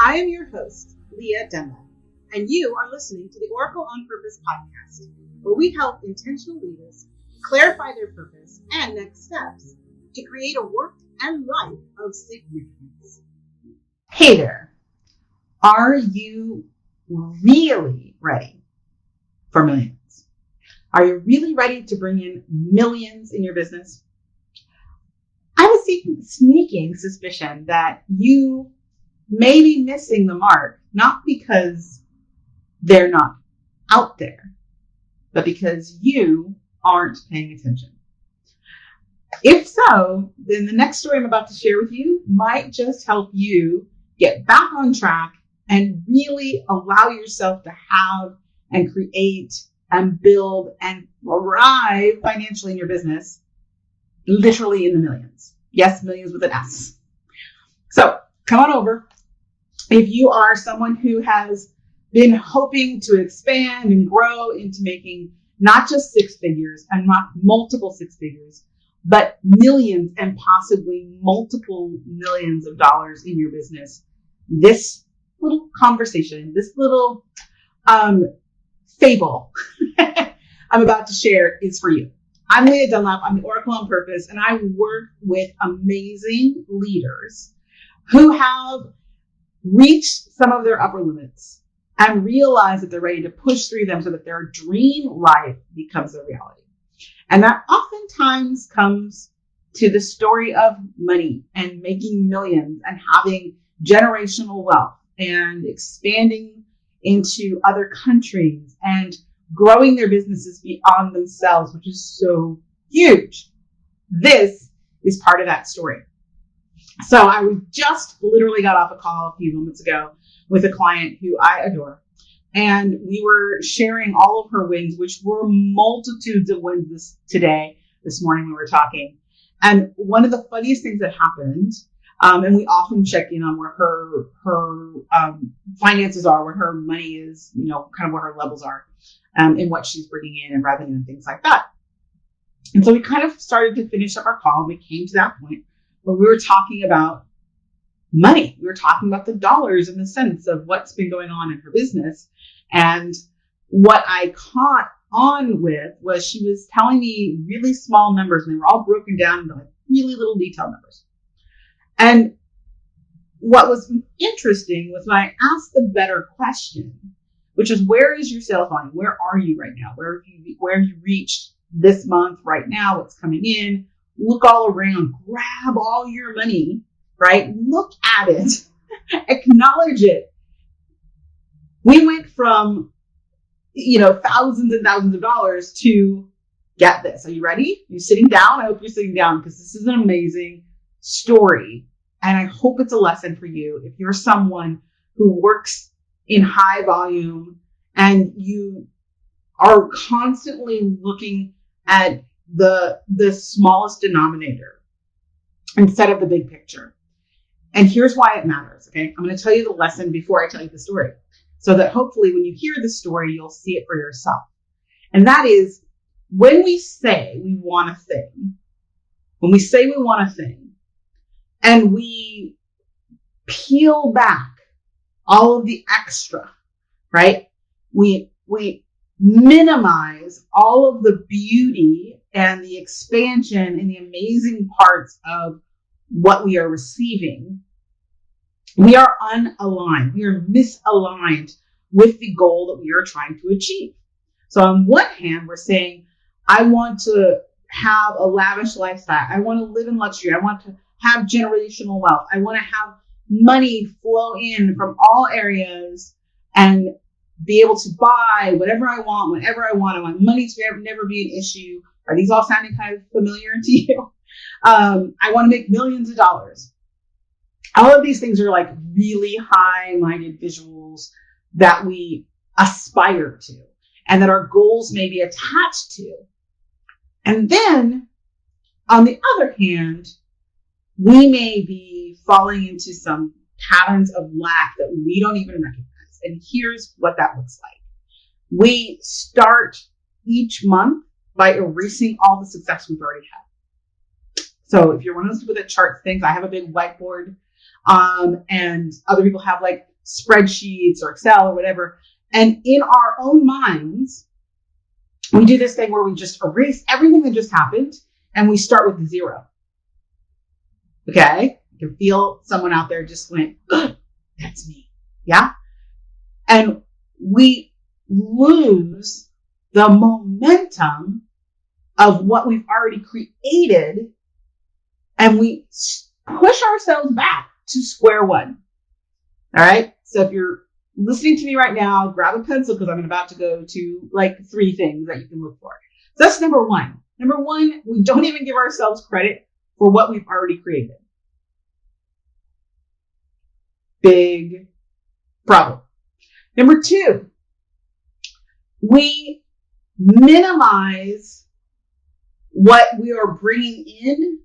I am your host, Leah Dunlap, and you are listening to the Oracle on Purpose podcast, where we help intentional leaders clarify their purpose and next steps to create a work and life of significance. Hey there. Are you really ready for millions? Are you really ready to bring in millions in your business? I have a sneaking suspicion that you may be missing the mark, not because they're not out there, but because you aren't paying attention. If so, then the next story I'm about to share with you might just help you get back on track and really allow yourself to have and create and build and arrive financially in your business, literally in the millions. Yes, millions with an S. So come on over. If you are someone who has been hoping to expand and grow into making not just six figures and not multiple six figures, but millions and possibly multiple millions of dollars in your business, this little conversation, this little fable I'm about to share is for you. I'm Leah Dunlap. I'm the Oracle on Purpose, and I work with amazing leaders who have reached some of their upper limits and realize that they're ready to push through them so that their dream life becomes a reality. And that oftentimes comes to the story of money and making millions and having generational wealth and expanding into other countries and growing their businesses beyond themselves, which is so huge. This is part of that story. So I just literally got off a call a few moments ago with a client who I adore. And we were sharing all of her wins, which were multitudes of wins this morning we were talking. And one of the funniest things that happened, and we often check in on where her finances are, where her money is, kind of where her levels are, and what she's bringing in and revenue and things like that. And so we kind of started to finish up our call, and we came to that point where we were talking about money. We were talking about the dollars and the cents of what's been going on in her business. And what I caught on with was she was telling me really small numbers, and they were all broken down into like really little detailed numbers. And what was interesting was when I asked the better question, which is, where is your sales volume? Where are you right now? Where have you reached this month right now? What's coming in? Look all around, grab all your money, right? Look at it, acknowledge it. We went from, thousands and thousands of dollars to, get this. Are you ready? You're sitting down? I hope you're sitting down, because this is an amazing story. And I hope it's a lesson for you. If you're someone who works in high volume and you are constantly looking at the smallest denominator instead of the big picture. And here's why it matters. Okay. I'm going to tell you the lesson before I tell you the story, so that hopefully when you hear the story, you'll see it for yourself. And that is, when we say we want a thing, and we peel back all of the extra, right? We minimize all of the beauty and the expansion and the amazing parts of what we are receiving. We are unaligned. We are misaligned with the goal that we are trying to achieve. So on one hand, we're saying, I want to have a lavish lifestyle. I want to live in luxury. I want to have generational wealth. I want to have money flow in from all areas and be able to buy whatever I want, whenever I want. I want money to never be an issue. Are these all sounding kind of familiar to you? I want to make millions of dollars. All of these things are like really high-minded visuals that we aspire to and that our goals may be attached to. And then, on the other hand, we may be falling into some patterns of lack that we don't even recognize. And here's what that looks like. We start each month by erasing all the success we've already had. So if you're one of those people that charts things, I have a big whiteboard, and other people have like spreadsheets or Excel or whatever. And in our own minds, we do this thing where we just erase everything that just happened and we start with 0. Okay? You can feel someone out there just went, that's me. Yeah? And we lose the momentum of what we've already created, and we push ourselves back to square one. All right. So if you're listening to me right now, grab a pencil because I'm about to go to like 3 things that you can look for. So that's number 1. Number 1, we don't even give ourselves credit for what we've already created. Big problem. Number 2, we minimize what we are bringing in,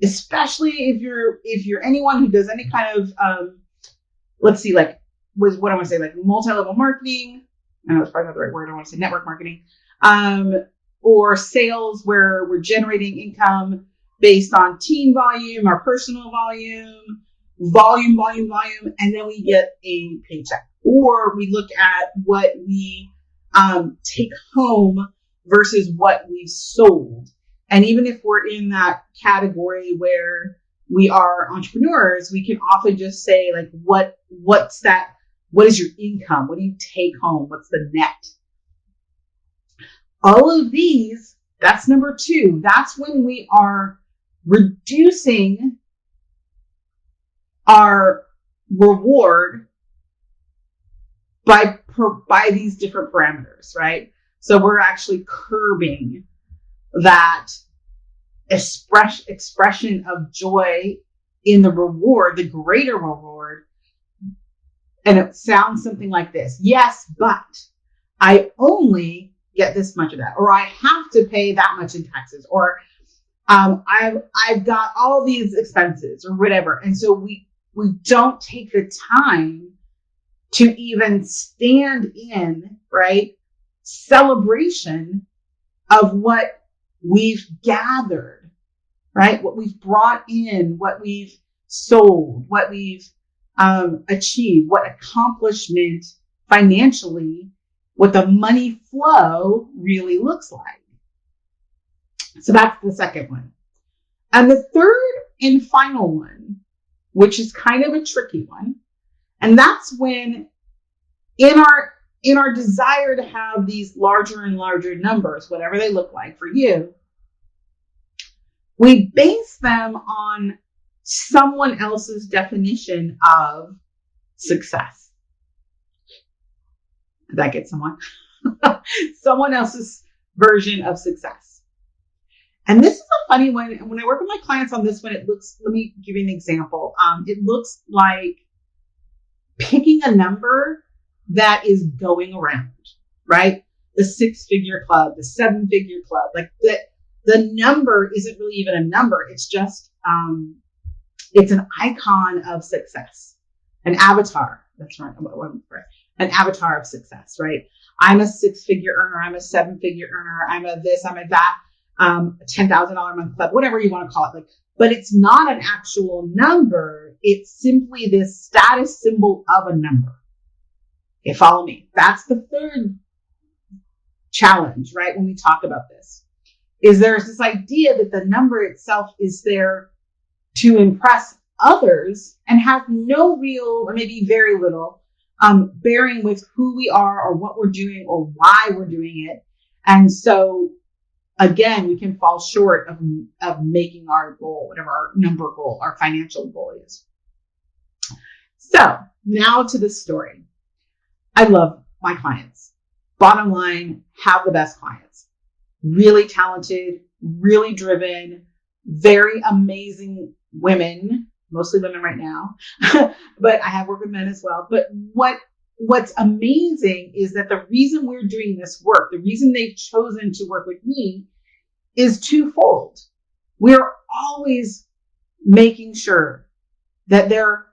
especially if you're anyone who does any kind of let's see, like with what I want to say, like multi-level marketing. I know that's probably not the right word. I want to say network marketing, or sales where we're generating income based on team volume or personal volume, and then we get a paycheck. Or we look at what we take home versus what we've sold. And even if we're in that category where we are entrepreneurs, we can often just say like, what's that? What is your income? What do you take home? What's the net? All of these, that's number 2. That's when we are reducing our reward by these different parameters, right? So we're actually curbing that expression of joy in the reward, the greater reward. And it sounds something like this. Yes, but I only get this much of that, or I have to pay that much in taxes, or I've got all these expenses or whatever. And so we don't take the time to even stand in, right, celebration of what we've gathered, right? What we've brought in, what we've sold, what we've achieved, what accomplishment financially, what the money flow really looks like. So that's the second one. And the third and final one, which is kind of a tricky one, and that's when in our desire to have these larger and larger numbers, whatever they look like for you, we base them on someone else's definition of success. Did that get someone? Someone else's version of success. And this is a funny one. When I work with my clients on this one, let me give you an example. It looks like picking a number that is going around, right? The 6-figure club, the 7-figure club, like the number isn't really even a number. It's just, it's an icon of success, an avatar. That's right. An avatar of success, right? I'm a 6-figure earner. I'm a 7-figure earner. I'm a this, I'm a that, $10,000 a month club, whatever you want to call it. Like, but it's not an actual number. It's simply this status symbol of a number. Okay, follow me. That's the third challenge, right? When we talk about this, is there's this idea that the number itself is there to impress others and have no real, or maybe very little, bearing with who we are or what we're doing or why we're doing it. And so again, we can fall short of making our goal, whatever our number goal, our financial goal is. So now to the story. I love my clients. Bottom line, have the best clients. Really talented, really driven, very amazing women, mostly women right now, but I have worked with men as well. But what's amazing is that the reason we're doing this work, the reason they've chosen to work with me is twofold. We're always making sure that their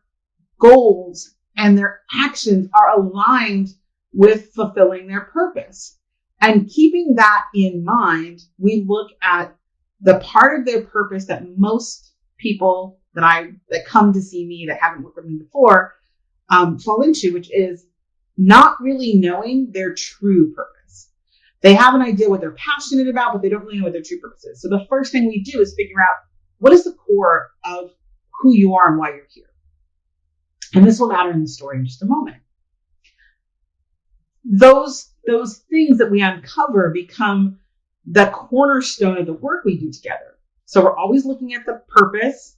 goals and their actions are aligned with fulfilling their purpose. And keeping that in mind, we look at the part of their purpose that most people that come to see me that haven't worked with me before fall into, which is not really knowing their true purpose. They have an idea what they're passionate about, but they don't really know what their true purpose is. So the first thing we do is figure out what is the core of who you are and why you're here. And this will matter in the story in just a moment. Those things that we uncover become the cornerstone of the work we do together. So we're always looking at the purpose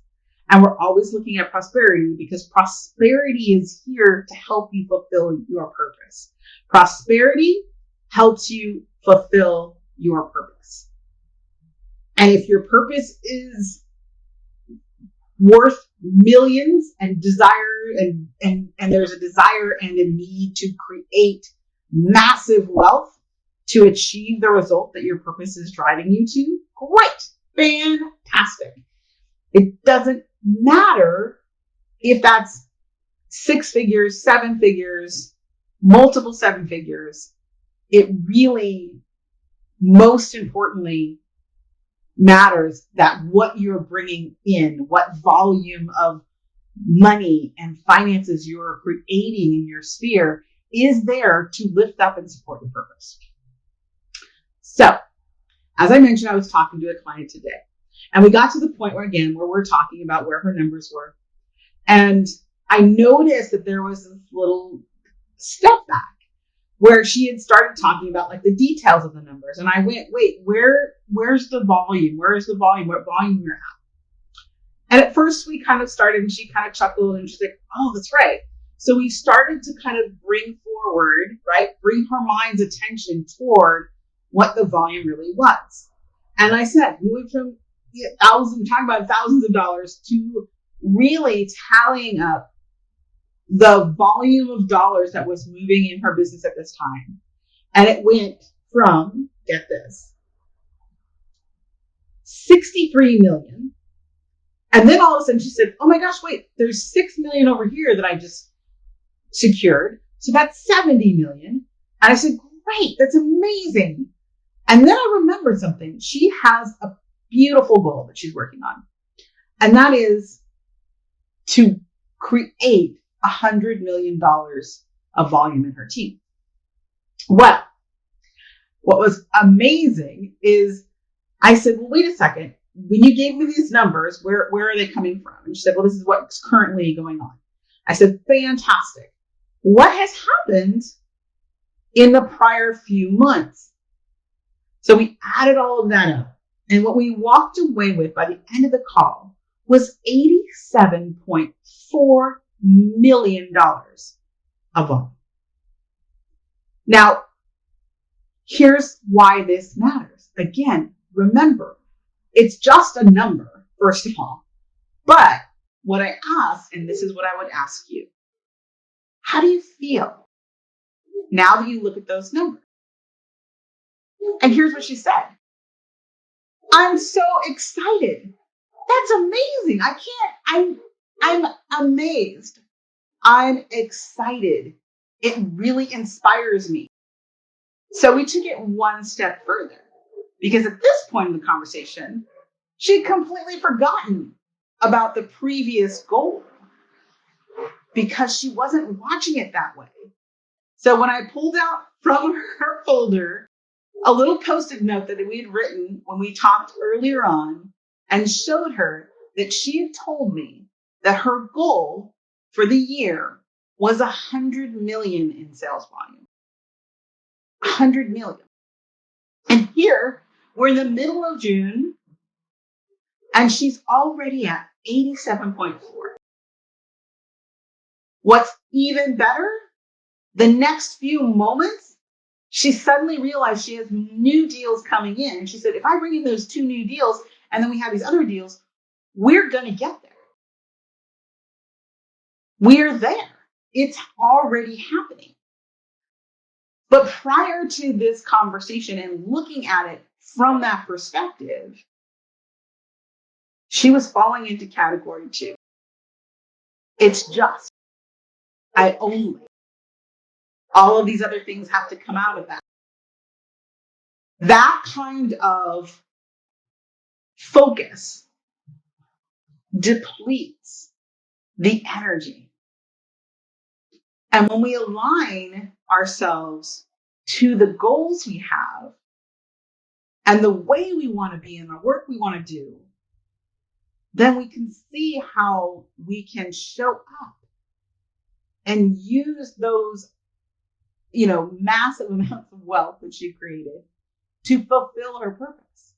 and we're always looking at prosperity, because prosperity is here to help you fulfill your purpose. Prosperity helps you fulfill your purpose. And if your purpose is worth millions and desire and there's a desire and a need to create massive wealth to achieve the result that your purpose is driving you to, great, fantastic. It doesn't matter if that's 6 figures, 7 figures, multiple 7 figures. It really, most importantly, matters that what you're bringing in, what volume of money and finances you're creating in your sphere is there to lift up and support your purpose. So, as I mentioned, I was talking to a client today, and we got to the point where we're talking about where her numbers were. And I noticed that there was this little step back where she had started talking about like the details of the numbers. And I went, wait, where's the volume? Where is the volume? What volume you're at? And at first we kind of started and she kind of chuckled and she's like, oh, that's right. So we started to kind of bring her mind's attention toward what the volume really was. And I said, we went from talking about thousands of dollars to really tallying up the volume of dollars that was moving in her business at this time. And it went from, get this, 63 million. And then all of a sudden she said, oh my gosh, wait, there's 6 million over here that I just secured. So that's 70 million. And I said, great, that's amazing. And then I remembered something. She has a beautiful goal that she's working on. And that is to create $100 million of volume in her team. Well, what was amazing is I said, well, wait a second. When you gave me these numbers, where are they coming from? And she said, well, this is what's currently going on. I said, fantastic. What has happened in the prior few months? So we added all of that up. And what we walked away with by the end of the call was $87.4 million of volume. Now, here's why this matters. Again, remember, it's just a number, first of all. But what I asked, and this is what I would ask you, how do you feel now that you look at those numbers? And here's what she said. I'm so excited. That's amazing. I'm amazed. I'm excited. It really inspires me. So we took it one step further, because at this point in the conversation, she'd completely forgotten about the previous goal because she wasn't watching it that way. So when I pulled out from her folder a little Post-it note that we had written when we talked earlier on and showed her that she had told me that her goal for the year was 100 million in sales volume. 100 million. And here we're in the middle of June and she's already at 87.4. What's even better, the next few moments, she suddenly realized she has new deals coming in. And she said, if I bring in those 2 new deals and then we have these other deals, we're going to get there. We're there. It's already happening. But prior to this conversation and looking at it from that perspective, she was falling into category 2. It's just, I only. All of these other things have to come out of that. That kind of focus depletes the energy. And when we align ourselves to the goals we have and the way we want to be in the work we want to do, then we can see how we can show up and use those, massive amounts of wealth that she created to fulfill her purpose,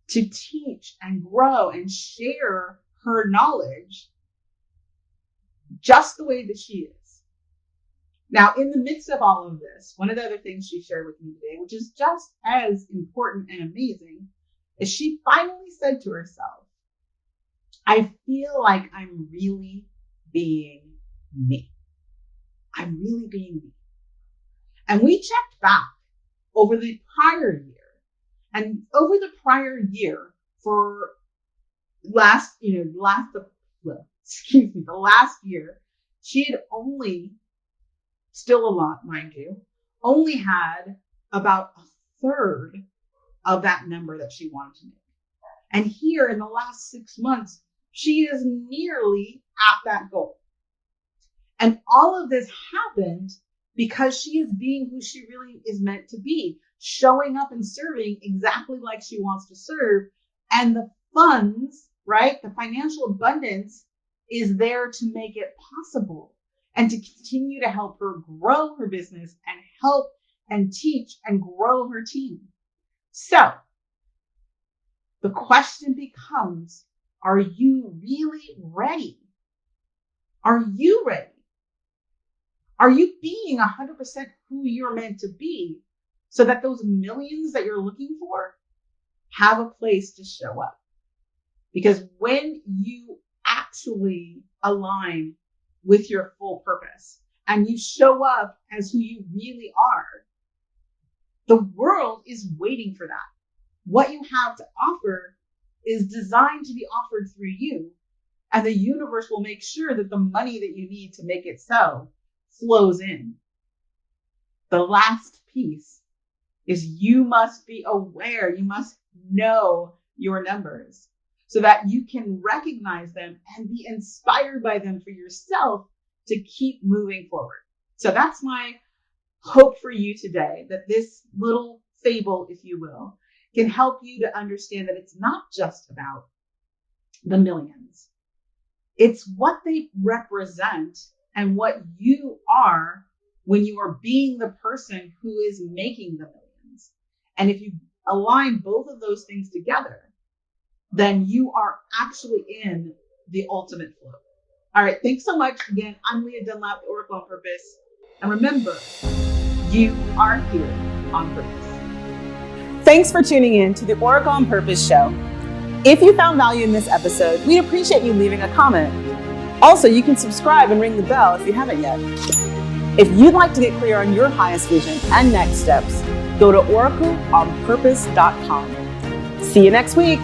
to teach and grow and share her knowledge just the way that she is. Now, in the midst of all of this, one of the other things she shared with me today, which is just as important and amazing, is she finally said to herself, I feel like I'm really being me. I'm really being me. And we checked back over the prior year. And over the prior year for the last year, she had only, still a lot, mind you, only had about a third of that number that she wanted to make. And here in the last 6 months, she is nearly at that goal. And all of this happened because she is being who she really is meant to be, showing up and serving exactly like she wants to serve. And the funds, right? The financial abundance is there to make it possible and to continue to help her grow her business and help and teach and grow her team. So the question becomes, are you really ready? Are you ready? Are you being 100% who you're meant to be so that those millions that you're looking for have a place to show up? Because when you actually align with your full purpose and you show up as who you really are, the world is waiting for that. What you have to offer is designed to be offered through you, and the universe will make sure that the money that you need to make it so flows in. The last piece is you must be aware, you must know your numbers so that you can recognize them and be inspired by them for yourself to keep moving forward. So that's my hope for you today, that this little fable, if you will, can help you to understand that it's not just about the millions. It's what they represent and what you are when you are being the person who is making the millions. And if you align both of those things together, then you are actually in the ultimate flow. All right. Thanks so much. Again, I'm Leah Dunlap, the Oracle on Purpose. And remember, you are here on purpose. Thanks for tuning in to the Oracle on Purpose show. If you found value in this episode, we'd appreciate you leaving a comment. Also, you can subscribe and ring the bell if you haven't yet. If you'd like to get clear on your highest vision and next steps, go to oracleonpurpose.com. See you next week.